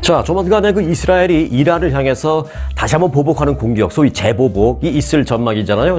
자, 조만간에 그 이스라엘이 이란을 향해서 다시 한번 보복하는 공격, 소위 재보복이 있을 전망이잖아요.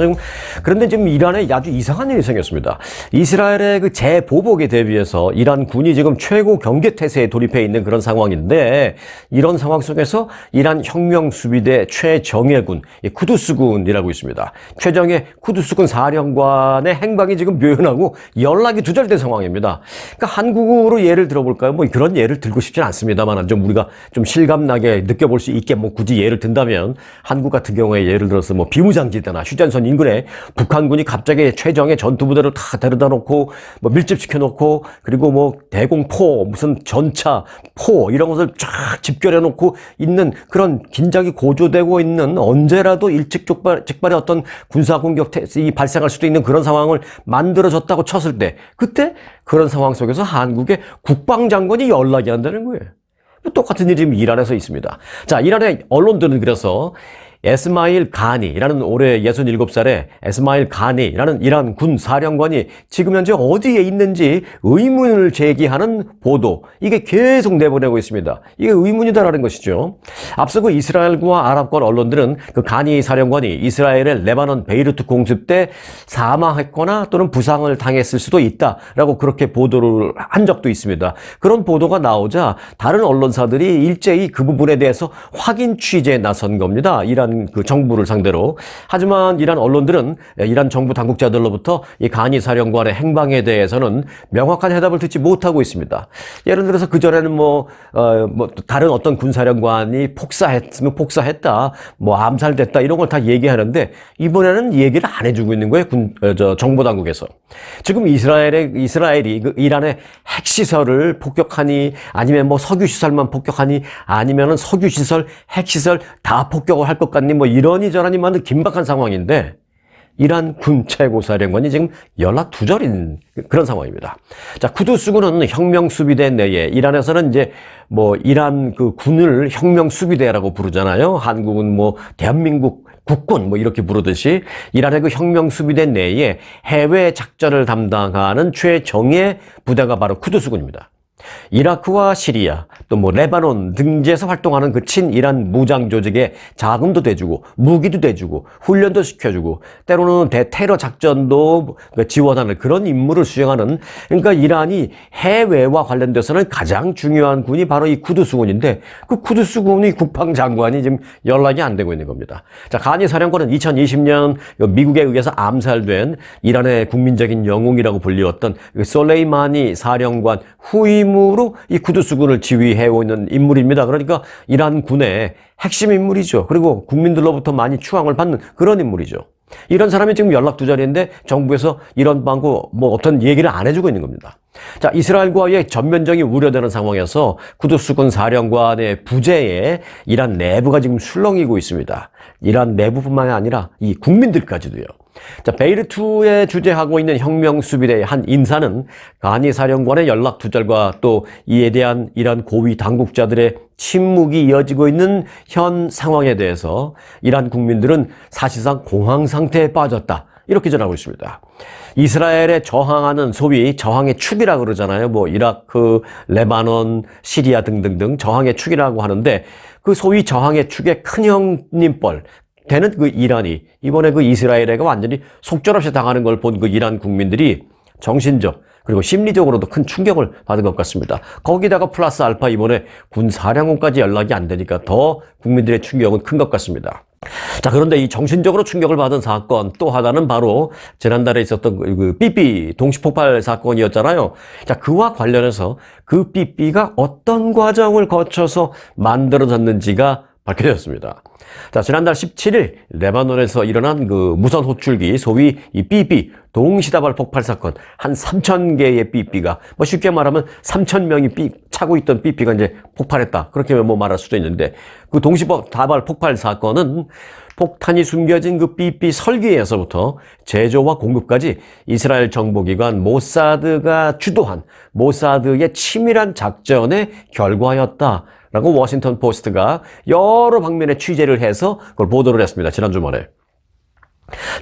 그런데 지금 이란에 아주 이상한 일이 생겼습니다. 이스라엘의 그 재보복에 대비해서 이란 군이 지금 최고 경계태세에 돌입해 있는 그런 상황인데, 이런 상황 속에서 이란 혁명수비대 최정예군, 쿠두스군이라고 있습니다. 최정예 쿠두스군 사령관의 행방이 지금 묘연하고 연락이 두절된 상황입니다. 그러니까 한국으로 예를 들어볼까요? 뭐 그런 예를 들고 싶지는 않습니다만, 좀 우리가 좀 실감나게 느껴볼 수 있게 뭐 굳이 예를 든다면, 한국 같은 경우에 예를 들어서 뭐 비무장지대나 휴전선 인근에 북한군이 갑자기 최정예 전투부대를 다 데려다 놓고 뭐 밀집시켜 놓고, 그리고 뭐 대공포, 무슨 전차, 포 이런 것을 쫙 집결해 놓고 있는 그런 긴장이 고조되고 있는, 언제라도 일측즉발의 어떤 군사 공격이 발생할 수도 있는 그런 상황을 만들어졌다고 쳤을 때, 그때 그런 상황 속에서 한국의 국방장관이 연락이 안 되는 거예요. 똑같은 일이 지금 이란에서 있습니다. 자, 이란의 언론들은 그래서 에스마일 가니라는 올해 67살의 에스마일 가니라는 이란 군 사령관이 지금 현재 어디에 있는지 의문을 제기하는 보도, 이게 계속 내보내고 있습니다. 이게 의문이다라는 것이죠. 앞서 그 이스라엘과 아랍권 언론들은 그 가니 사령관이 이스라엘의 레바논 베이루트 공습 때 사망했거나 또는 부상을 당했을 수도 있다라고 그렇게 보도를 한 적도 있습니다. 그런 보도가 나오자 다른 언론사들이 일제히 그 부분에 대해서 확인 취재에 나선 겁니다. 이란 그 정부를 상대로. 하지만 이란 언론들은 이란 정부 당국자들로부터 이 가니 사령관의 행방에 대해서는 명확한 해답을 듣지 못하고 있습니다. 예를 들어서 그전에는 뭐 다른 어떤 군사령관이 폭사했으면 폭사했다, 뭐 암살됐다, 이런 걸 다 얘기하는데, 이번에는 얘기를 안 해주고 있는 거예요. 정부 당국에서. 지금 이스라엘이 그 이란의 핵시설을 폭격하니, 아니면 뭐 석유시설만 폭격하니, 아니면은 석유시설, 핵시설 다 폭격을 할 것 같니, 뭐 이러니 저러니 많은 긴박한 상황인데, 이란 군 최고사령관이 지금 연락 두절인 그런 상황입니다. 자, 쿠두스군은 혁명수비대 내에, 이란에서는 이제 뭐 이란 그 군을 혁명수비대라고 부르잖아요. 한국은 뭐 대한민국 국군 뭐 이렇게 부르듯이, 이란의 그 혁명수비대 내에 해외 작전을 담당하는 최정예 부대가 바로 쿠두스군입니다. 이라크와 시리아, 또 뭐 레바논 등지에서 활동하는 그 친이란 무장 조직에 자금도 대주고, 무기도 대주고, 훈련도 시켜주고, 때로는 대테러 작전도 지원하는 그런 임무를 수행하는, 그러니까 이란이 해외와 관련돼서는 가장 중요한 군이 바로 이 쿠두스군인데, 그 쿠두스군이 국방장관이 지금 연락이 안 되고 있는 겁니다. 자, 가니 사령관은 2020년 미국에 의해서 암살된 이란의 국민적인 영웅이라고 불리웠던 솔레이마니 사령관 후임으로 이 쿠두스군을 지휘해오고 있는 인물입니다. 그러니까 이란 군의 핵심 인물이죠. 그리고 국민들로부터 많이 추앙을 받는 그런 인물이죠. 이런 사람이 지금 연락 두절인데 정부에서 이런 방구 뭐 어떤 얘기를 안 해주고 있는 겁니다. 자, 이스라엘과의 전면전이 우려되는 상황에서 쿠두스군 사령관의 부재에 이란 내부가 지금 술렁이고 있습니다. 이란 내부뿐만이 아니라 이 국민들까지도요. 자, 베이루트에 주재하고 있는 혁명수비대의 한 인사는 가니 사령관의 연락 두절과 또 이에 대한 이란 고위 당국자들의 침묵이 이어지고 있는 현 상황에 대해서 이란 국민들은 사실상 공황 상태에 빠졌다, 이렇게 전하고 있습니다. 이스라엘에 저항하는 소위 저항의 축이라고 그러잖아요. 뭐 이라크, 레바논, 시리아 등등등 저항의 축이라고 하는데, 그 소위 저항의 축의 큰 형님뻘 되는 그 이란이 이번에 그 이스라엘에게 완전히 속절없이 당하는 걸 본 그 이란 국민들이 정신적 그리고 심리적으로도 큰 충격을 받은 것 같습니다. 거기다가 플러스 알파 이번에 군 사령관까지 연락이 안 되니까 더 국민들의 충격은 큰 것 같습니다. 자, 그런데 이 정신적으로 충격을 받은 사건 또 하나는 바로 지난달에 있었던 그 삐삐 동시폭발 사건이었잖아요. 자, 그와 관련해서 그 삐삐가 어떤 과정을 거쳐서 만들어졌는지가 밝혀졌습니다. 자, 지난달 17일 레바논에서 일어난 그 무선 호출기 소위 이 삐삐 동시다발 폭발 사건, 한 3,000개의 삐삐가, 뭐 쉽게 말하면 3,000명이 차고 있던 삐삐가 이제 폭발했다, 그렇게 뭐 말할 수도 있는데, 그 동시다발 폭발 사건은 폭탄이 숨겨진 그 삐삐 설계에서부터 제조와 공급까지 이스라엘 정보기관 모사드가 주도한 모사드의 치밀한 작전의 결과였다 라고 워싱턴 포스트가 여러 방면의 취재를 해서 그걸 보도를 했습니다. 지난 주말에.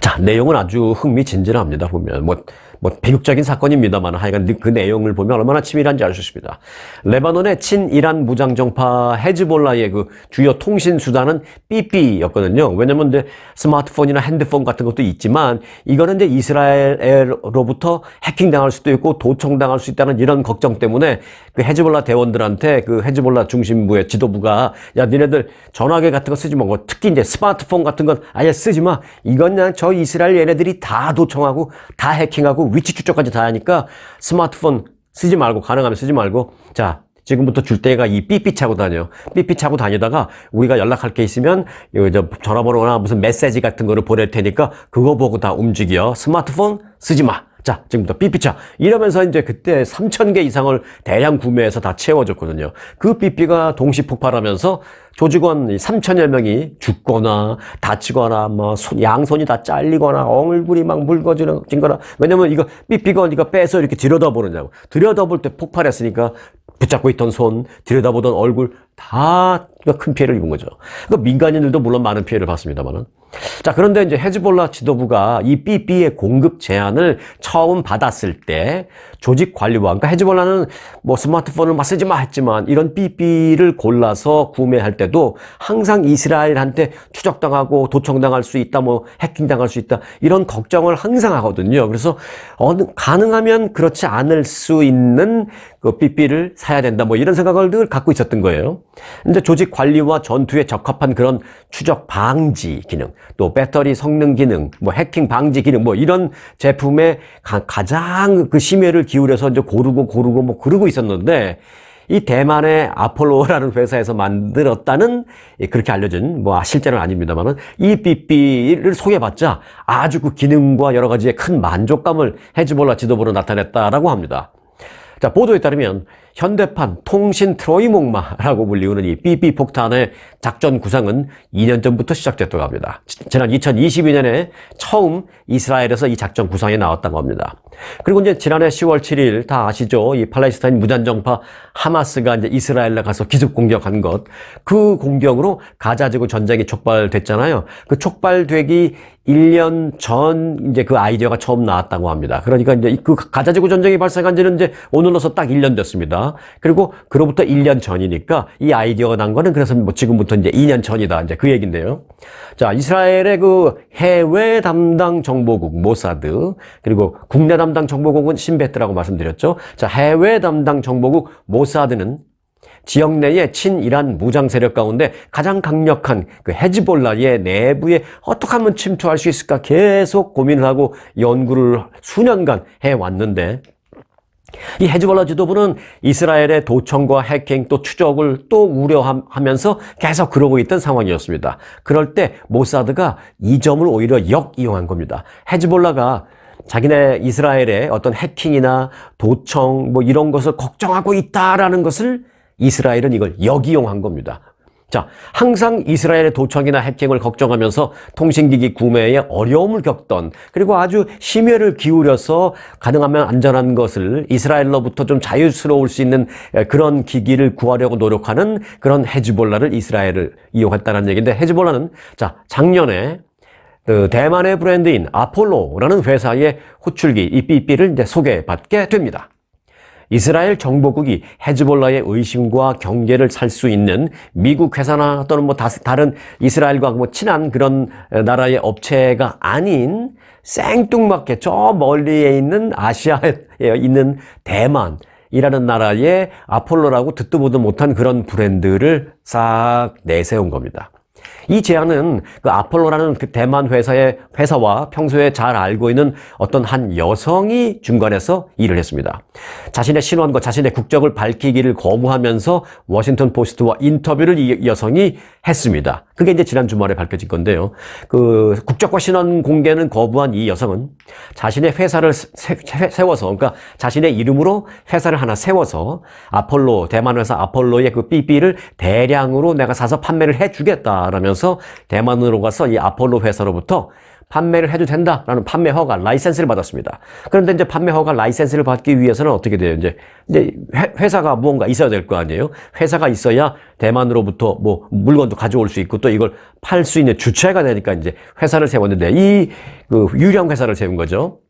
자, 내용은 아주 흥미진진합니다. 보면 뭐 뭐 배격적인 사건입니다만 하여간 그 내용을 보면 얼마나 치밀한지 알 수 있습니다. 레바논의 친이란 무장정파 헤즈볼라의 그 주요 통신 수단은 삐삐였거든요. 왜냐면 이제 스마트폰이나 핸드폰 같은 것도 있지만 이거는 이제 이스라엘로부터 해킹당할 수도 있고 도청당할 수 있다는 이런 걱정 때문에 그 헤즈볼라 대원들한테 그 헤즈볼라 중심부의 지도부가 야 니네들 전화기 같은 거 쓰지 말고 특히 이제 스마트폰 같은 건 아예 쓰지 마. 이건 그냥 저 이스라엘 얘네들이 다 도청하고 다 해킹하고 위치 추적까지 다 하니까 스마트폰 쓰지 말고 가능하면 쓰지 말고 자 지금부터 줄 때가 이 삐삐 차고 다녀. 삐삐 차고 다니다가 우리가 연락할 게 있으면 전화번호나 무슨 메시지 같은 거를 보낼 테니까 그거 보고 다 움직여. 스마트폰 쓰지 마. 자, 지금부터 삐삐차. 이러면서 이제 그때 3,000개 이상을 대량 구매해서 다 채워줬거든요. 그 삐삐가 동시 폭발하면서 조직원 3,000여 명이 죽거나 다치거나 뭐 양손이 다 잘리거나 얼굴이 막 묽어지는 거나 왜냐면 이거 삐삐가 어디가 빼서 이렇게 들여다보느냐고. 들여다볼 때 폭발했으니까 붙잡고 있던 손, 들여다보던 얼굴 다 큰 피해를 입은 거죠. 그러니까 민간인들도 물론 많은 피해를 봤습니다만은. 자, 그런데 이제 헤즈볼라 지도부가 이 삐삐의 공급 제한을 처음 받았을 때 조직 관리와, 그러니까 헤즈볼라는 뭐 스마트폰을 막 쓰지 마 했지만 이런 삐삐를 골라서 구매할 때도 항상 이스라엘한테 추적당하고 도청당할 수 있다, 뭐 해킹당할 수 있다 이런 걱정을 항상 하거든요. 그래서 가능하면 그렇지 않을 수 있는 그 삐삐를 사야 된다, 뭐 이런 생각을 늘 갖고 있었던 거예요. 근데 조직 관리와 전투에 적합한 그런 추적 방지 기능, 또 배터리 성능 기능, 뭐 해킹 방지 기능, 뭐 이런 제품에 가장 그 심혈을 기울여서 이제 고르고 뭐 그러고 있었는데 이 대만의 아폴로라는 회사에서 만들었다는 그렇게 알려진 뭐 실제는 아닙니다만은 이 삐삐를 소개받자 아주 그 기능과 여러 가지의 큰 만족감을 헤즈볼라 지도부로 나타냈다라고 합니다. 자, 보도에 따르면 현대판 통신 트로이목마라고 불리우는 이 삐삐 폭탄의 작전 구상은 2년 전부터 시작됐다고 합니다. 지난 2022년에 처음 이스라엘에서 이 작전 구상이 나왔다고 합니다. 그리고 이제 지난해 10월 7일 다 아시죠? 이 팔레스타인 무장정파 하마스가 이제 이스라엘에 가서 기습 공격한 것, 그 공격으로 가자지구 전쟁이 촉발됐잖아요. 그 촉발되기 1년 전 이제 그 아이디어가 처음 나왔다고 합니다. 그러니까 이제 그 가자지구 전쟁이 발생한 지는 이제 오늘로서 딱 1년 됐습니다. 그리고 그로부터 1년 전이니까 이 아이디어가 난 거는 그래서 뭐 지금부터 이제 2년 전이다. 이제 그 얘기인데요. 자, 이스라엘의 그 해외 담당 정보국 모사드, 그리고 국내 담당 정보국은 신베트라고 말씀드렸죠. 자, 해외 담당 정보국 모사드는 지역 내의 친이란 무장 세력 가운데 가장 강력한 그 헤즈볼라의 내부에 어떻게 하면 침투할 수 있을까 계속 고민을 하고 연구를 수년간 해왔는데 이 헤즈볼라 지도부는 이스라엘의 도청과 해킹 또 추적을 또 우려하면서 계속 그러고 있던 상황이었습니다. 그럴 때 모사드가 이 점을 오히려 역이용한 겁니다. 헤즈볼라가 자기네 이스라엘의 어떤 해킹이나 도청 뭐 이런 것을 걱정하고 있다라는 것을 이스라엘은 이걸 역이용한 겁니다. 자, 항상 이스라엘의 도청이나 해킹을 걱정하면서 통신기기 구매에 어려움을 겪던, 그리고 아주 심혈을 기울여서 가능하면 안전한 것을 이스라엘로부터 좀 자유스러울 수 있는 그런 기기를 구하려고 노력하는 그런 헤즈볼라를 이스라엘을 이용했다는 얘기인데, 헤즈볼라는 자, 작년에 그 대만의 브랜드인 아폴로라는 회사의 호출기 이 삐삐를 이제 소개받게 됩니다. 이스라엘 정보국이 헤즈볼라의 의심과 경계를 살 수 있는 미국 회사나 또는 뭐 다른 이스라엘과 뭐 친한 그런 나라의 업체가 아닌 생뚱맞게 저 멀리에 있는 아시아에 있는 대만이라는 나라의 아폴로라고 듣도 보도 못한 그런 브랜드를 싹 내세운 겁니다. 이 제안은 그 아폴로라는 그 대만 회사와 평소에 잘 알고 있는 어떤 한 여성이 중간에서 일을 했습니다. 자신의 신원과 자신의 국적을 밝히기를 거부하면서 워싱턴 포스트와 인터뷰를 이 여성이 했습니다. 그게 이제 지난 주말에 밝혀진 건데요. 그 국적과 신원 공개는 거부한 이 여성은 자신의 회사를 세워서, 그러니까 자신의 이름으로 회사를 하나 세워서 아폴로, 대만 회사 아폴로의 그 삐삐를 대량으로 내가 사서 판매를 해주겠다라면서 대만으로 가서 이 아폴로 회사로부터 판매를 해도 된다라는 판매 허가 라이센스를 받았습니다. 그런데 이제 판매 허가 라이센스를 받기 위해서는 어떻게 돼요? 이제 회사가 무언가 있어야 될 거 아니에요? 회사가 있어야 대만으로부터 뭐 물건도 가져올 수 있고 또 이걸 팔 수 있는 주체가 되니까 이제 회사를 세웠는데 이 그 유령 회사를 세운 거죠.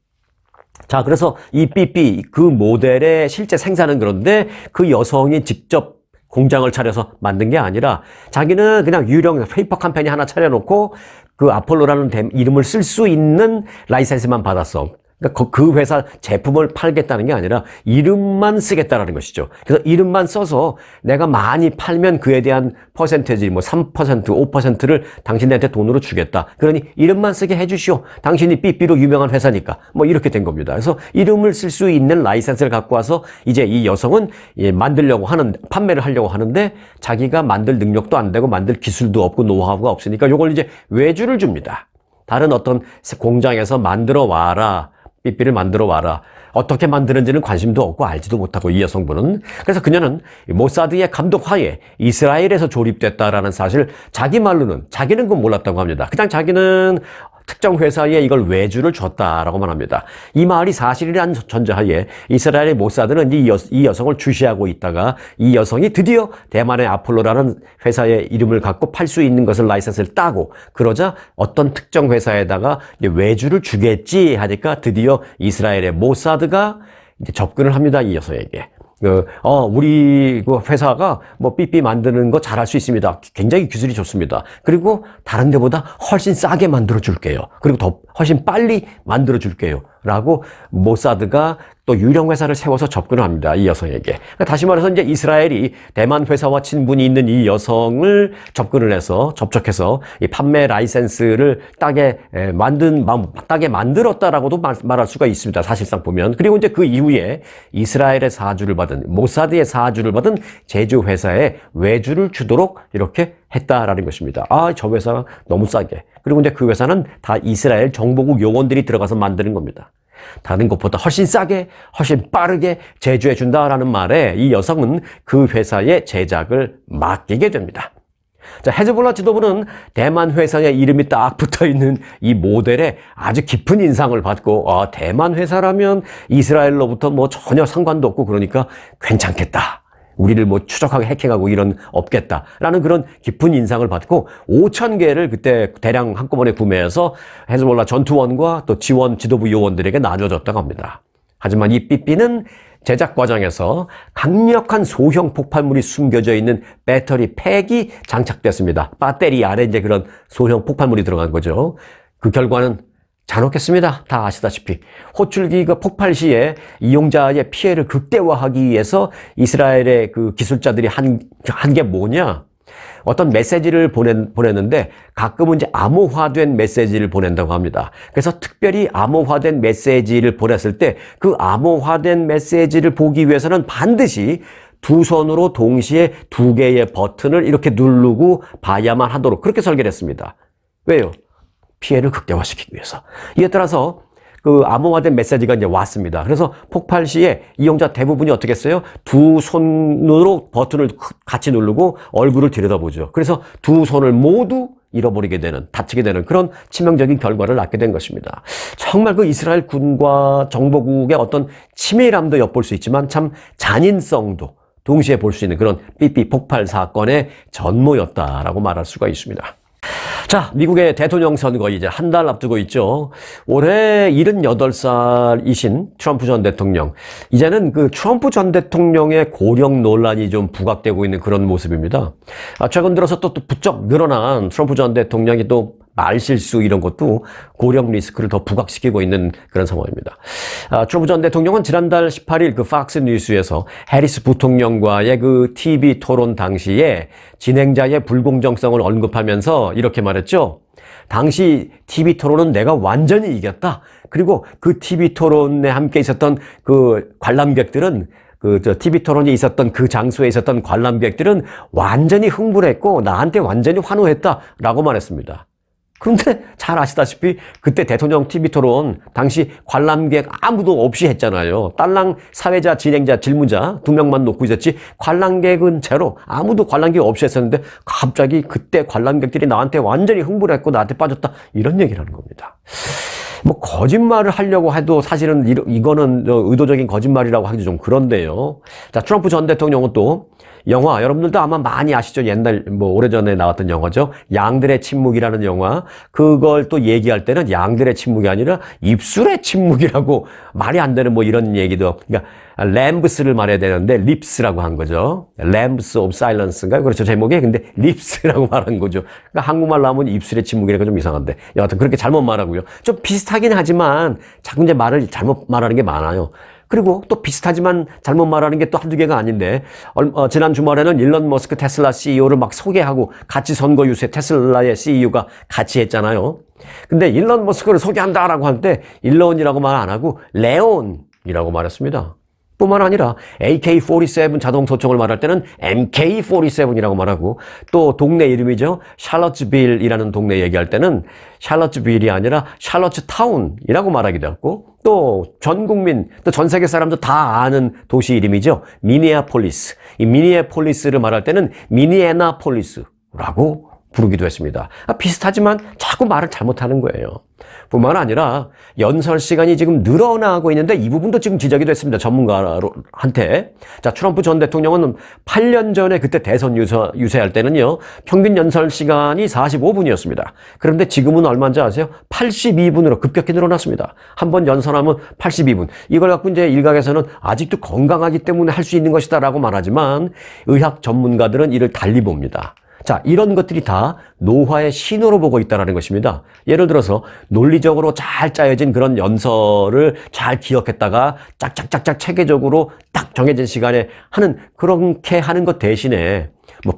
자, 그래서 이 삐삐 그 모델의 실제 생산은 그런데 그 여성이 직접 공장을 차려서 만든 게 아니라 자기는 그냥 유령 페이퍼 컴퍼니 하나 차려놓고 그 아폴로라는 이름을 쓸 수 있는 라이센스만 받았어. 그러니까 그 회사 제품을 팔겠다는 게 아니라 이름만 쓰겠다라는 것이죠. 그래서 이름만 써서 내가 많이 팔면 그에 대한 퍼센테이지 뭐 3%, 5%를 당신한테 돈으로 주겠다. 그러니 이름만 쓰게 해주시오. 당신이 삐삐로 유명한 회사니까. 뭐 이렇게 된 겁니다. 그래서 이름을 쓸 수 있는 라이센스를 갖고 와서 이제 이 여성은 판매를 하려고 하는데 자기가 만들 능력도 안 되고 만들 기술도 없고 노하우가 없으니까 요걸 이제 외주를 줍니다. 다른 어떤 공장에서 만들어 와라. 삐삐를 만들어 와라. 어떻게 만드는지는 관심도 없고 알지도 못하고 이 여성분은. 그래서 그녀는 모사드의 감독하에 이스라엘에서 조립됐다라는 사실 자기 말로는 자기는 그건 몰랐다고 합니다. 그냥 자기는 특정 회사에 이걸 외주를 줬다라고만 합니다. 이 말이 사실이란 전제하에 이스라엘의 모사드는 이 여성을 주시하고 있다가 이 여성이 드디어 대만의 아폴로라는 회사의 이름을 갖고 팔 수 있는 것을 라이센스를 따고 그러자 어떤 특정 회사에다가 이제 외주를 주겠지 하니까 드디어 이스라엘의 모사드가 이제 접근을 합니다. 이 여성에게. 우리 그 회사가 뭐 삐삐 만드는 거 잘할 수 있습니다. 굉장히 기술이 좋습니다. 그리고 다른 데보다 훨씬 싸게 만들어 줄게요. 그리고 더 훨씬 빨리 만들어 줄게요. 라고 모사드가 또 유령 회사를 세워서 접근을 합니다. 이 여성에게. 다시 말해서 이제 이스라엘이 대만 회사와 친분이 있는 이 여성을 접촉해서 이 판매 라이센스를 따게 만들었다라고도 말할 수가 있습니다. 사실상 보면. 그리고 이제 그 이후에 이스라엘의 사주를 받은 모사드의 사주를 받은 제조 회사에 외주를 주도록 이렇게 했다라는 것입니다. 저 회사가 너무 싸게. 그리고 이제 그 회사는 다 이스라엘 정보국 요원들이 들어가서 만드는 겁니다. 다른 것보다 훨씬 싸게, 훨씬 빠르게 제조해 준다라는 말에 이 여성은 그 회사의 제작을 맡기게 됩니다. 자, 헤즈볼라 지도부는 대만 회사의 이름이 딱 붙어 있는 이 모델에 아주 깊은 인상을 받고, 대만 회사라면 이스라엘로부터 뭐 전혀 상관도 없고 그러니까 괜찮겠다. 우리를 뭐 추적하고 해킹하고 이런 없겠다라는 그런 깊은 인상을 받고 5,000개를 그때 대량 한꺼번에 구매해서 헤즈볼라 전투원과 또 지원 지도부 요원들에게 나눠줬다고 합니다. 하지만 이 삐삐는 제작 과정에서 강력한 소형 폭발물이 숨겨져 있는 배터리 팩이 장착됐습니다. 배터리 안에 이제 그런 소형 폭발물이 들어간 거죠. 그 결과는 잔혹했습니다. 다 아시다시피 호출기가 폭발 시에 이용자의 피해를 극대화하기 위해서 이스라엘의 그 기술자들이 한 게 뭐냐? 어떤 메시지를 보냈는데 가끔은 이제 암호화된 메시지를 보낸다고 합니다. 그래서 특별히 암호화된 메시지를 보냈을 때 그 암호화된 메시지를 보기 위해서는 반드시 두 손으로 동시에 두 개의 버튼을 이렇게 누르고 봐야만 하도록 그렇게 설계를 했습니다. 왜요? 피해를 극대화시키기 위해서. 이에 따라서 그 암호화된 메시지가 이제 왔습니다. 그래서 폭발 시에 이용자 대부분이 어떻게 했어요? 두 손으로 버튼을 같이 누르고 얼굴을 들여다보죠. 그래서 두 손을 모두 잃어버리게 되는, 다치게 되는 그런 치명적인 결과를 낳게 된 것입니다. 정말 그 이스라엘 군과 정보국의 어떤 치밀함도 엿볼 수 있지만 참 잔인성도 동시에 볼 수 있는 그런 삐삐 폭발 사건의 전모였다라고 말할 수가 있습니다. 자, 미국의 대통령 선거 이제 한 달 앞두고 있죠. 올해 78살이신 트럼프 전 대통령. 이제는 그 트럼프 전 대통령의 고령 논란이 좀 부각되고 있는 그런 모습입니다. 최근 들어서 또 부쩍 늘어난 트럼프 전 대통령이 또 말실수 이런 것도 고령 리스크를 더 부각시키고 있는 그런 상황입니다. 트럼프 전 대통령은 지난달 18일 그 팍스 뉴스에서 해리스 부통령과의 그 TV 토론 당시에 진행자의 불공정성을 언급하면서 이렇게 말했죠. 당시 TV 토론은 내가 완전히 이겼다. 그리고 그 TV 토론에 함께 있었던 그 관람객들은 TV 토론이 있었던 그 장소에 있었던 관람객들은 완전히 흥분했고 나한테 완전히 환호했다라고 말했습니다. 그런데 잘 아시다시피 그때 대통령 TV 토론 당시 관람객 아무도 없이 했잖아요. 딸랑 사회자, 진행자, 질문자 2명만 놓고 있었지 관람객은 제로, 아무도 관람객 없이 했었는데 갑자기 그때 관람객들이 나한테 완전히 흥분했고 나한테 빠졌다 이런 얘기를 하는 겁니다. 뭐 거짓말을 하려고 해도 사실은 이거는 의도적인 거짓말이라고 하기 좀 그런데요. 자, 트럼프 전 대통령은 또 영화 여러분들도 아마 많이 아시죠? 옛날 오래전에 나왔던 영화죠. 양들의 침묵이라는 영화. 그걸 또 얘기할 때는 양들의 침묵이 아니라 입술의 침묵이라고 말이 안 되는 이런 얘기도. 그러니까 램브스를 말해야 되는데 립스라고 한 거죠. 램브스 오브 사일런스인가요? 그렇죠, 제목에. 근데 립스라고 말한 거죠. 그러니까 한국말로 하면 입술의 침묵이라고 좀 이상한데 여하튼 그렇게 잘못 말하고요. 좀 비슷하긴 하지만 자꾸 이제 말을 잘못 말하는 게 많아요. 그리고 또 비슷하지만 잘못 말하는 게 또 한두 개가 아닌데 지난 주말에는 일론 머스크 테슬라 CEO를 막 소개하고 같이 선거 유세 테슬라의 CEO가 같이 했잖아요. 근데 일론 머스크를 소개한다라고 할 때 일론이라고 말 안 하고 레온이라고 말했습니다. 뿐만 아니라 AK-47 자동소총을 말할 때는 MK-47이라고 말하고 또 동네 이름이죠. 샬럿츠빌이라는 동네 얘기할 때는 샬럿츠빌이 아니라 샬럿츠타운이라고 말하기도 했고 또 전 국민, 또 전 세계 사람도 다 아는 도시 이름이죠. 미니애폴리스. 이 미니애폴리스를 말할 때는 미니애나폴리스라고 부르기도 했습니다. 비슷하지만 자꾸 말을 잘못하는 거예요. 뿐만 아니라 연설 시간이 지금 늘어나고 있는데 이 부분도 지금 지적이 됐습니다. 전문가한테. 자, 트럼프 전 대통령은 8년 전에 그때 대선 유세할 때는요. 평균 연설 시간이 45분이었습니다. 그런데 지금은 얼마인지 아세요? 82분으로 급격히 늘어났습니다. 한 번 연설하면 82분. 이걸 갖고 이제 일각에서는 아직도 건강하기 때문에 할 수 있는 것이다라고 말하지만 의학 전문가들은 이를 달리 봅니다. 자, 이런 것들이 다 노화의 신호로 보고 있다는 것입니다. 예를 들어서 논리적으로 잘 짜여진 그런 연설을 잘 기억했다가 짝짝짝짝 체계적으로 딱 정해진 시간에 하는 그렇게 하는 것 대신에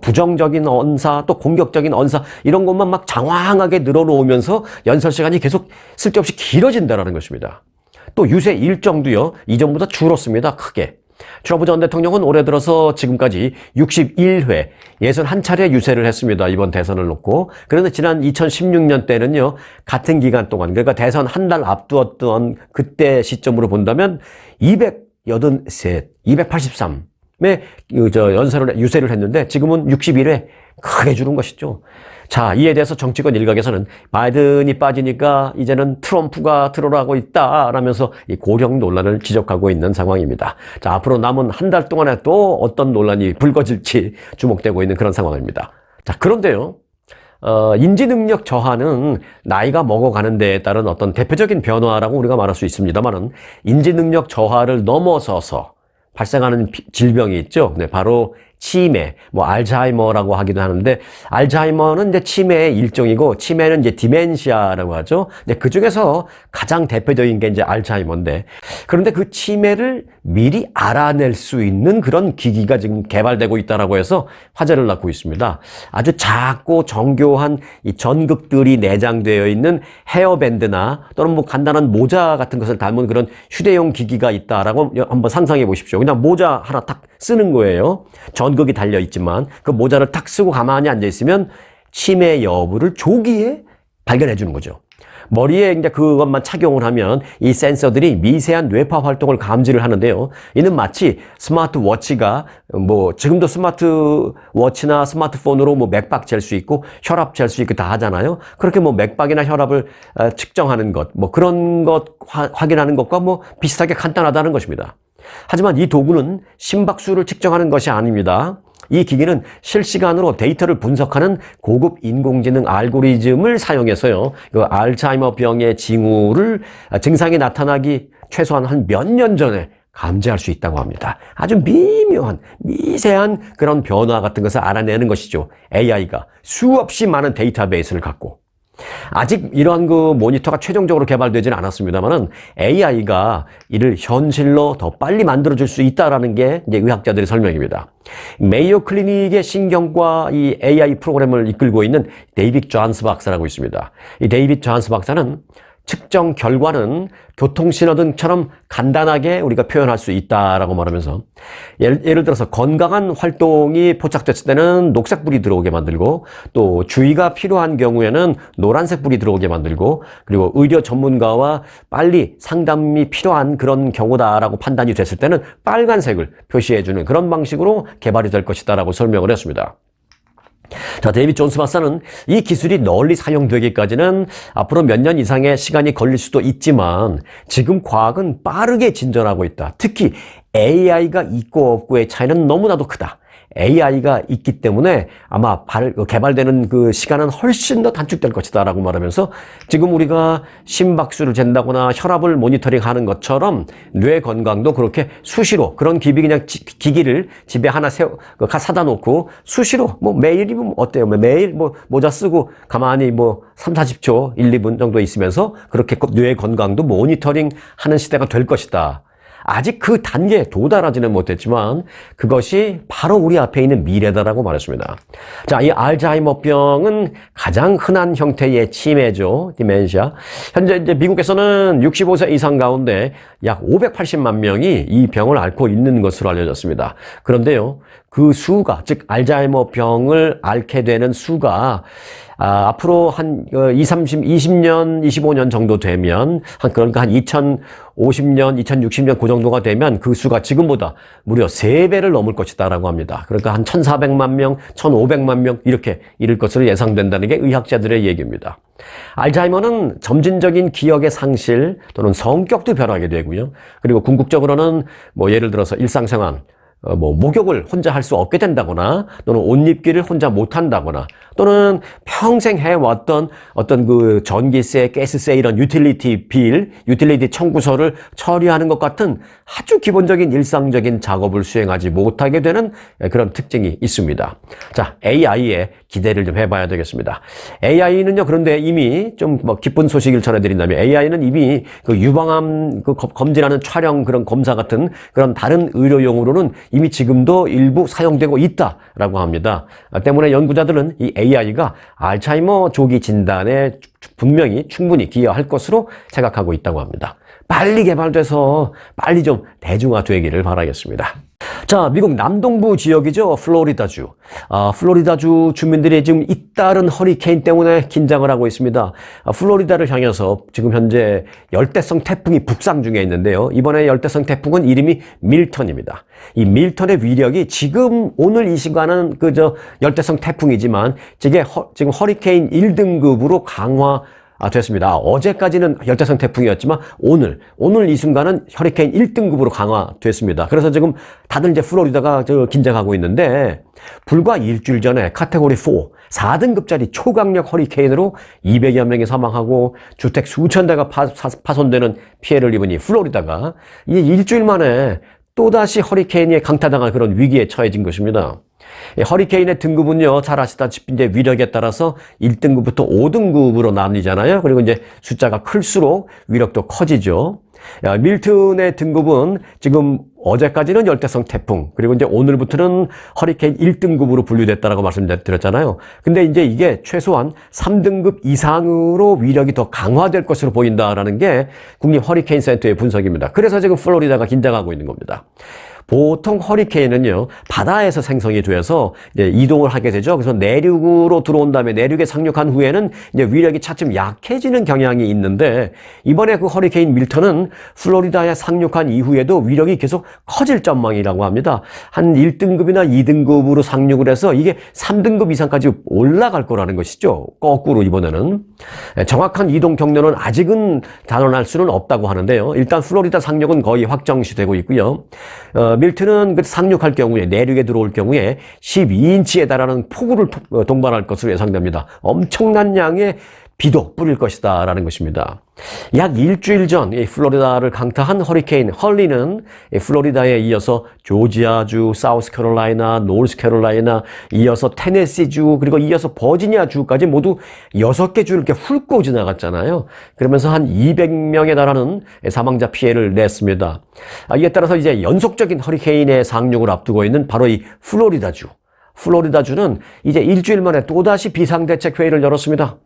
부정적인 언사 또 공격적인 언사 이런 것만 막 장황하게 늘어놓으면서 연설 시간이 계속 쓸데없이 길어진다는 것입니다. 또 유세 일정도요. 이전보다 줄었습니다. 크게. 트럼프 전 대통령은 올해 들어서 지금까지 61회, 61차례 유세를 했습니다. 이번 대선을 놓고. 그런데 지난 2016년 때는요, 같은 기간 동안, 그러니까 대선 한 달 앞두었던 그때 시점으로 본다면 283, 283의 유세를 했는데 지금은 61회 크게 줄은 것이죠. 자, 이에 대해서 정치권 일각에서는 바이든이 빠지니까 이제는 트럼프가 들어가고 있다라면서 이 고령 논란을 지적하고 있는 상황입니다. 자, 앞으로 남은 한 달 동안에 또 어떤 논란이 불거질지 주목되고 있는 그런 상황입니다. 자, 그런데요. 인지능력 저하는 나이가 먹어가는 데에 따른 어떤 대표적인 변화라고 우리가 말할 수 있습니다만은 인지능력 저하를 넘어서서 발생하는 질병이 있죠. 네, 바로 치매, 알츠하이머라고 하기도 하는데, 알츠하이머는 이제 치매의 일종이고, 치매는 이제 디멘시아라고 하죠. 근데 그 중에서 가장 대표적인 게 이제 알츠하이머인데, 그런데 그 치매를 미리 알아낼 수 있는 그런 기기가 지금 개발되고 있다라고 해서 화제를 낳고 있습니다. 아주 작고 정교한 이 전극들이 내장되어 있는 헤어밴드나 또는 간단한 모자 같은 것을 담은 그런 휴대용 기기가 있다라고 한번 상상해 보십시오. 그냥 모자 하나 딱 쓰는 거예요. 전극이 달려 있지만 그 모자를 탁 쓰고 가만히 앉아 있으면 치매 여부를 조기에 발견해 주는 거죠. 머리에 이제 그것만 착용을 하면 이 센서들이 미세한 뇌파 활동을 감지를 하는데요. 이는 마치 스마트워치가 지금도 스마트워치나 스마트폰으로 맥박 잴 수 있고 혈압 잴 수 있고 다 하잖아요. 그렇게 맥박이나 혈압을 측정하는 것, 그런 것 확인하는 것과 비슷하게 간단하다는 것입니다. 하지만 이 도구는 심박수를 측정하는 것이 아닙니다. 이 기기는 실시간으로 데이터를 분석하는 고급 인공지능 알고리즘을 사용해서요, 그 알츠하이머 병의 증상이 나타나기 최소한 한 몇 년 전에 감지할 수 있다고 합니다. 아주 미묘한, 미세한 그런 변화 같은 것을 알아내는 것이죠. AI가 수없이 많은 데이터베이스를 갖고. 아직 이러한 그 모니터가 최종적으로 개발되지는 않았습니다만은 AI가 이를 현실로 더 빨리 만들어줄 수 있다라는 게 이제 의학자들의 설명입니다. 메이오 클리닉의 신경과 이 AI 프로그램을 이끌고 있는 데이빗 존스 박사라고 있습니다. 이 데이빗 존스 박사는 측정 결과는 교통신호등처럼 간단하게 우리가 표현할 수 있다라고 말하면서 예를 들어서 건강한 활동이 포착됐을 때는 녹색불이 들어오게 만들고 또 주의가 필요한 경우에는 노란색불이 들어오게 만들고 그리고 의료 전문가와 빨리 상담이 필요한 그런 경우다라고 판단이 됐을 때는 빨간색을 표시해주는 그런 방식으로 개발이 될 것이다라고 설명을 했습니다. 자, 데이빗 존스 박사는 이 기술이 널리 사용되기까지는 앞으로 몇 년 이상의 시간이 걸릴 수도 있지만 지금 과학은 빠르게 진전하고 있다. 특히 AI가 있고 없고의 차이는 너무나도 크다. AI가 있기 때문에 아마 개발되는 그 시간은 훨씬 더 단축될 것이다라고 말하면서 지금 우리가 심박수를 잰다거나 혈압을 모니터링하는 것처럼 뇌 건강도 그렇게 수시로 그런 기기를 집에 하나 사다 놓고 수시로 뭐 매일이면 어때요? 매일 뭐 모자 쓰고 가만히 뭐 3, 40초, 1, 2분 정도 있으면서 그렇게 뇌 건강도 모니터링 하는 시대가 될 것이다. 아직 그 단계에 도달하지는 못했지만 그것이 바로 우리 앞에 있는 미래다라고 말했습니다. 자, 이 알츠하이머병은 가장 흔한 형태의 치매죠. 디멘시아. 현재 이제 미국에서는 65세 이상 가운데 약 580만 명이 이 병을 앓고 있는 것으로 알려졌습니다. 그런데요, 그 수가, 즉 알츠하이머병을 앓게 되는 수가 앞으로 한 20년, 25년 정도 되면 그러니까 한 2050년, 2060년 그 정도가 되면 그 수가 지금보다 무려 3배를 넘을 것이다라고 합니다. 그러니까 한 1,400만 명, 1,500만 명 이렇게 이를 것으로 예상된다는 게 의학자들의 얘기입니다. 알츠하이머는 점진적인 기억의 상실 또는 성격도 변하게 되고요. 그리고 궁극적으로는 뭐 예를 들어서 일상생활 목욕을 혼자 할 수 없게 된다거나 또는 옷 입기를 혼자 못한다거나 또는 평생 해왔던 어떤 그 전기세, 가스세 이런 유틸리티 청구서를 처리하는 것 같은 아주 기본적인 일상적인 작업을 수행하지 못하게 되는 그런 특징이 있습니다. 자, AI에 기대를 좀 해봐야 되겠습니다. AI는요, 그런데 이미 좀 뭐 기쁜 소식을 전해드린다면 AI는 이미 그 유방암 검진하는 촬영 그런 검사 같은 그런 다른 의료용으로는 이미 지금도 일부 사용되고 있다라고 합니다. 때문에 연구자들은 이 AI가 알츠하이머 조기 진단에 분명히 충분히 기여할 것으로 생각하고 있다고 합니다. 빨리 개발돼서 빨리 좀 대중화되기를 바라겠습니다. 자, 미국 남동부 지역이죠. 플로리다주. 플로리다주 주민들이 지금 잇따른 허리케인 때문에 긴장을 하고 있습니다. 플로리다를 향해서 지금 현재 열대성 태풍이 북상 중에 있는데요. 이번에 열대성 태풍은 이름이 밀턴입니다. 이 밀턴의 위력이 지금 오늘 이 시간은 열대성 태풍이지만 지금 허리케인 1등급으로 됐습니다. 어제까지는 열대성 태풍이었지만 오늘 이 순간은 허리케인 1등급으로 강화됐습니다. 그래서 지금 다들 이제 플로리다가 긴장하고 있는데 불과 일주일 전에 카테고리 4등급짜리 초강력 허리케인으로 200여 명이 사망하고 주택 수천 대가 파손되는 피해를 입은 이 플로리다가 이 일주일 만에 또다시 허리케인에 강타당할 그런 위기에 처해진 것입니다. 허리케인의 등급은요, 잘 아시다시피 이제 위력에 따라서 1등급부터 5등급으로 나뉘잖아요. 그리고 이제 숫자가 클수록 위력도 커지죠. 밀턴의 등급은 지금 어제까지는 열대성 태풍, 그리고 이제 오늘부터는 허리케인 1등급으로 분류됐다라고 말씀드렸잖아요. 근데 이제 이게 최소한 3등급 이상으로 위력이 더 강화될 것으로 보인다라는 게 국립 허리케인 센터의 분석입니다. 그래서 지금 플로리다가 긴장하고 있는 겁니다. 보통 허리케인은요, 바다에서 생성이 돼서 이제 이동을 하게 되죠. 그래서 내륙으로 들어온 다음에 내륙에 상륙한 후에는 이제 위력이 차츰 약해지는 경향이 있는데 이번에 그 허리케인 밀턴은 플로리다에 상륙한 이후에도 위력이 계속 커질 전망이라고 합니다. 한 1등급이나 2등급으로 상륙을 해서 이게 3등급 이상까지 올라갈 거라는 것이죠. 거꾸로 이번에는. 정확한 이동 경로는 아직은 단언할 수는 없다고 하는데요. 일단 플로리다 상륙은 거의 확정시되고 있고요. 밀턴은 상륙할 경우에 내륙에 들어올 경우에 12인치에 달하는 폭우를 동반할 것으로 예상됩니다. 엄청난 양의 비도 뿌릴 것이다 라는 것입니다. 약 일주일 전 플로리다를 강타한 허리케인 헐리는 플로리다에 이어서 조지아주, 사우스캐롤라이나, 노스캐롤라이나, 이어서 테네시주, 그리고 이어서 버지니아주까지 모두 6개 주를 이렇게 훑고 지나갔잖아요. 그러면서 한 200명에 달하는 사망자 피해를 냈습니다. 이에 따라서 이제 연속적인 허리케인의 상륙을 앞두고 있는 바로 이 플로리다주는 이제 일주일 만에 또다시 비상대책회의를 열었습니다.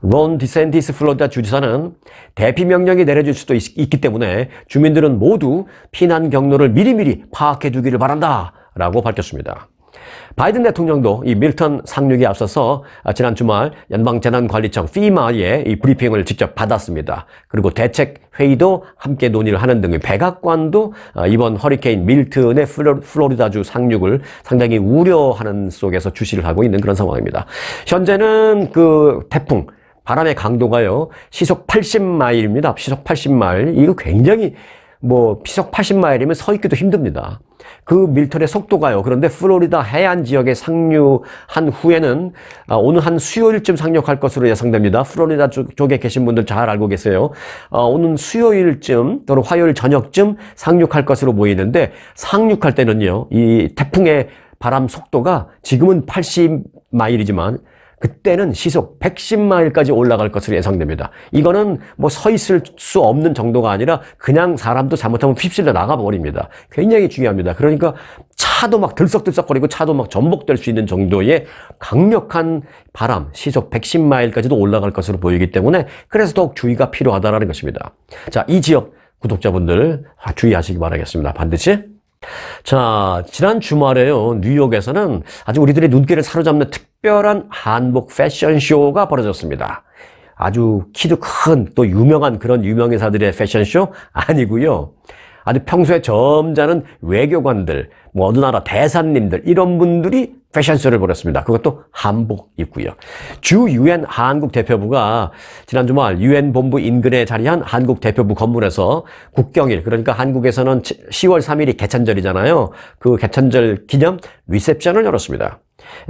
론 디샌티스 플로리다 주지사는 대피 명령이 내려질 수도 있기 때문에 주민들은 모두 피난 경로를 미리미리 파악해 두기를 바란다 라고 밝혔습니다. 바이든 대통령도 이 밀턴 상륙에 앞서서 지난 주말 연방재난관리청 FEMA의 이 브리핑을 직접 받았습니다. 그리고 대책회의도 함께 논의를 하는 등의 백악관도 이번 허리케인 밀턴의 플로리다주 상륙을 상당히 우려하는 속에서 주시를 하고 있는 그런 상황입니다. 현재는 그 태풍 바람의 강도가요, 시속 80마일입니다. 시속 80마일. 이거 굉장히 뭐 시속 80마일이면 서 있기도 힘듭니다. 그 밀턴의 속도가요. 그런데 플로리다 해안 지역에 상륙한 후에는 오늘 한 수요일쯤 상륙할 것으로 예상됩니다. 플로리다 쪽에 계신 분들 잘 알고 계세요. 오늘 수요일쯤 또는 화요일 저녁쯤 상륙할 것으로 보이는데, 상륙할 때는요, 이 태풍의 바람 속도가 지금은 80마일이지만 그때는 시속 110마일까지 올라갈 것으로 예상됩니다. 이거는 뭐 서 있을 수 없는 정도가 아니라 그냥 사람도 잘못하면 휩쓸려 나가버립니다. 굉장히 중요합니다. 그러니까 차도 막 들썩들썩거리고 차도 막 전복될 수 있는 정도의 강력한 바람, 시속 110마일까지도 올라갈 것으로 보이기 때문에 그래서 더욱 주의가 필요하다는 것입니다. 자, 이 지역 구독자분들 주의하시기 바라겠습니다. 반드시. 자, 지난 주말에요, 뉴욕에서는 아주 우리들의 눈길을 사로잡는 특별한 한복 패션쇼가 벌어졌습니다. 아주 키도 큰 또 유명한 그런 유명인사들의 패션쇼 아니고요. 아주 평소에 점잖은 외교관들, 뭐 어느 나라 대사님들, 이런 분들이 패션쇼를 벌였습니다. 그것도 한복 입고요. 주 유엔 한국 대표부가 지난 주말 유엔 본부 인근에 자리한 한국 대표부 건물에서 국경일, 그러니까 한국에서는 10월 3일이 개천절이잖아요. 그 개천절 기념 리셉션을 열었습니다.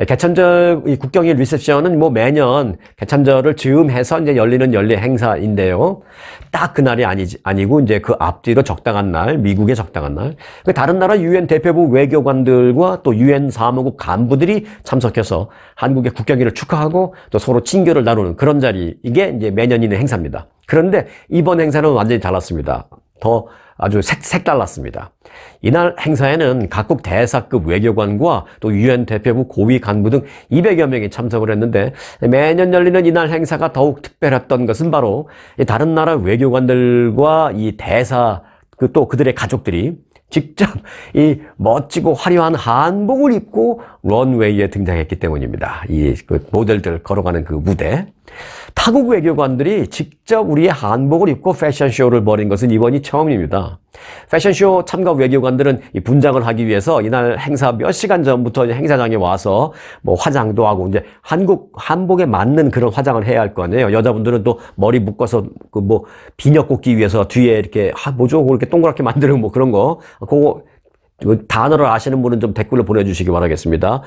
개천절 이 국경일 리셉션은 뭐 매년 개천절을 즈음해서 이제 열리는 연례 행사인데요. 딱 그날이 아니고 이제 그 앞뒤로 적당한 날, 미국의 적당한 날, 다른 나라 유엔 대표부 외교관들과 또 유엔 사무국 간부들이 참석해서 한국의 국경일을 축하하고 또 서로 친교를 나누는 그런 자리, 이게 이제 매년 있는 행사입니다. 그런데 이번 행사는 완전히 달랐습니다. 더 아주 색달랐습니다. 이날 행사에는 각국 대사급 외교관과 또 유엔 대표부 고위 간부 등 200여 명이 참석을 했는데, 매년 열리는 이날 행사가 더욱 특별했던 것은 바로 다른 나라 외교관들과 이 대사 또 그들의 가족들이 직접 이 멋지고 화려한 한복을 입고 런웨이에 등장했기 때문입니다. 이 모델들 걸어가는 그 무대. 타국 외교관들이 직접 우리의 한복을 입고 패션쇼를 벌인 것은 이번이 처음입니다. 패션쇼 참가 외교관들은 이 분장을 하기 위해서 이날 행사 몇 시간 전부터 행사장에 와서 뭐 화장도 하고 이제 한복에 맞는 그런 화장을 해야 할 거 아니에요. 여자분들은 또 머리 묶어서 그 뭐 비녀 꽂기 위해서 뒤에 이렇게 뭐죠? 그렇게 동그랗게 만드는 뭐 그런 거. 그거 단어를 아시는 분은 좀 댓글로 보내주시기 바라겠습니다.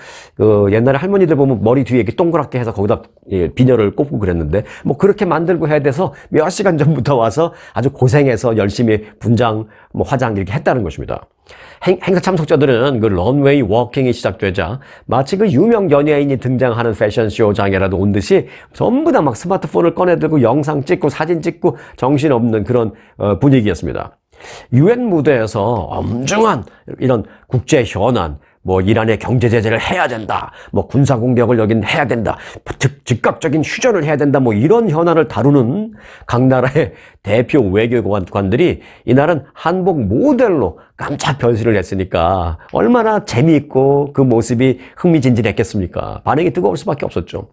옛날에 할머니들 보면 머리 뒤에 이렇게 동그랗게 해서 거기다 비녀를 꽂고 그랬는데, 뭐 그렇게 만들고 해야 돼서 몇 시간 전부터 와서 아주 고생해서 열심히 분장, 뭐 화장 이렇게 했다는 것입니다. 행사 참석자들은 그 런웨이 워킹이 시작되자 마치 그 유명 연예인이 등장하는 패션쇼장에라도 온 듯이 전부 다 막 스마트폰을 꺼내들고 영상 찍고 사진 찍고 정신없는 그런 분위기였습니다. 유엔 무대에서 엄중한 이런 국제 현안, 뭐 이란의 경제 제재를 해야 된다, 뭐 군사 공격을 여긴 해야 된다, 즉각적인 휴전을 해야 된다, 뭐 이런 현안을 다루는 각 나라의 대표 외교관들이 이날은 한복 모델로 깜짝 변신을 했으니까 얼마나 재미있고 그 모습이 흥미진진했겠습니까? 반응이 뜨거울 수밖에 없었죠.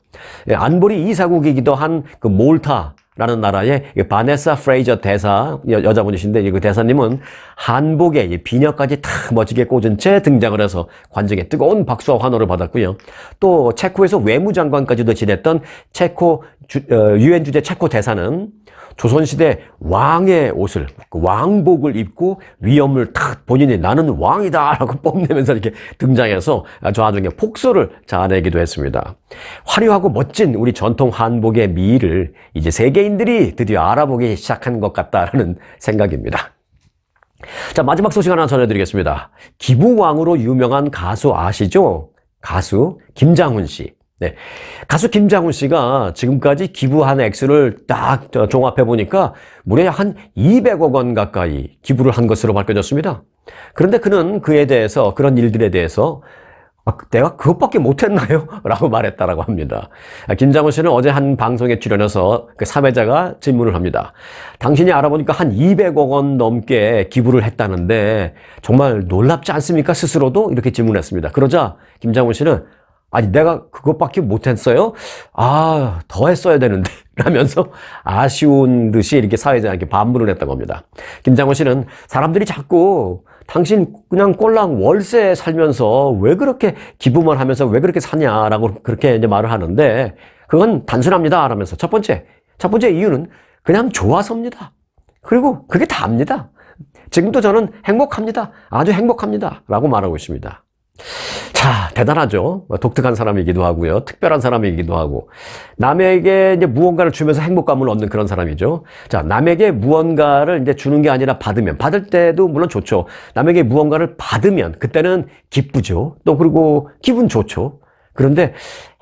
안보리 이사국이기도 한 그 몰타라는 나라의 바네사 프레이저 대사, 여자분이신데 그 대사님은 한복에 비녀까지 탁 멋지게 꽂은 채 등장을 해서 관중의 뜨거운 박수와 환호를 받았고요. 또 체코에서 외무장관까지도 지냈던 유엔 주재 체코 대사는 조선시대 왕의 옷을, 왕복을 입고 위엄을 탁 본인이 나는 왕이다 라고 뽐내면서 이렇게 등장해서 아주 나중에 폭소를 자아내기도 했습니다. 화려하고 멋진 우리 전통 한복의 미를 이제 세계인들이 드디어 알아보기 시작한 것 같다라는 생각입니다. 자, 마지막 소식 하나 전해드리겠습니다. 기부왕으로 유명한 가수 아시죠? 가수 김장훈 씨. 네. 가수 김장훈 씨가 지금까지 기부한 액수를 딱 종합해 보니까 무려 한 200억 원 가까이 기부를 한 것으로 밝혀졌습니다. 그런데 그는 그에 대해서, 그런 일들에 대해서 내가 그것밖에 못했나요? 라고 말했다라고 합니다. 김장훈 씨는 어제 한 방송에 출연해서 그 사회자가 질문을 합니다. 당신이 알아보니까 한 200억 원 넘게 기부를 했다는데 정말 놀랍지 않습니까? 스스로도 이렇게 질문했습니다. 그러자 김장훈 씨는 아니 내가 그것밖에 못했어요? 더 했어야 되는데 라면서 아쉬운 듯이 이렇게 사회자에게 반문을 했다고 합니다. 김장훈 씨는 사람들이 자꾸 당신 그냥 꼴랑 월세 살면서 왜 그렇게 기부만 하면서 왜 그렇게 사냐라고 그렇게 이제 말을 하는데, 그건 단순합니다 라면서 첫 번째 이유는 그냥 좋아서입니다. 그리고 그게 다입니다. 지금도 저는 행복합니다. 아주 행복합니다. 라고 말하고 있습니다. 자, 대단하죠. 독특한 사람이기도 하고요. 특별한 사람이기도 하고. 남에게 이제 무언가를 주면서 행복감을 얻는 그런 사람이죠. 자, 남에게 무언가를 이제 주는 게 아니라 받으면, 받을 때도 물론 좋죠. 남에게 무언가를 받으면 그때는 기쁘죠. 또 그리고 기분 좋죠. 그런데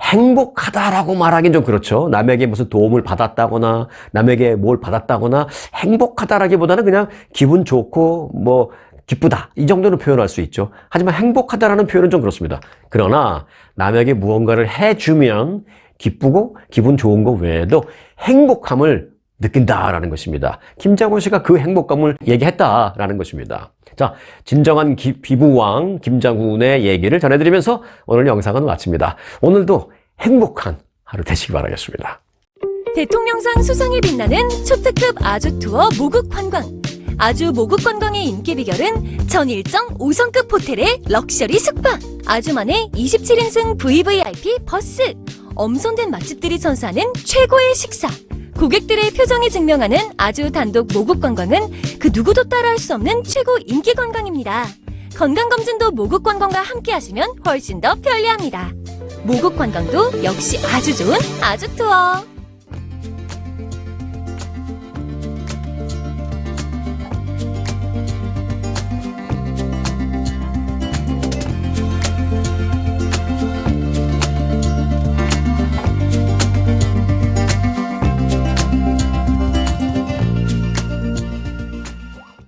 행복하다라고 말하긴 좀 그렇죠. 남에게 무슨 도움을 받았다거나 남에게 뭘 받았다거나 행복하다라기보다는 그냥 기분 좋고 뭐 기쁘다 이 정도는 표현할 수 있죠. 하지만 행복하다라는 표현은 좀 그렇습니다. 그러나 남에게 무언가를 해주면 기쁘고 기분 좋은 것 외에도 행복함을 느낀다라는 것입니다. 김장훈 씨가 그 행복감을 얘기했다라는 것입니다. 자, 진정한 비부왕 김장훈의 얘기를 전해드리면서 오늘 영상은 마칩니다. 오늘도 행복한 하루 되시기 바라겠습니다. 대통령상 수상에 빛나는 초특급 아주 투어 모국 관광. 아주 모국 관광의 인기 비결은 전 일정 5성급 호텔의 럭셔리 숙박. 아주만의 27인승 VVIP 버스. 엄선된 맛집들이 선사하는 최고의 식사. 고객들의 표정이 증명하는 아주 단독 모국 관광은 그 누구도 따라할 수 없는 최고 인기 관광입니다. 건강검진도 모국 관광과 함께 하시면 훨씬 더 편리합니다. 모국 관광도 역시 아주 좋은 아주 투어.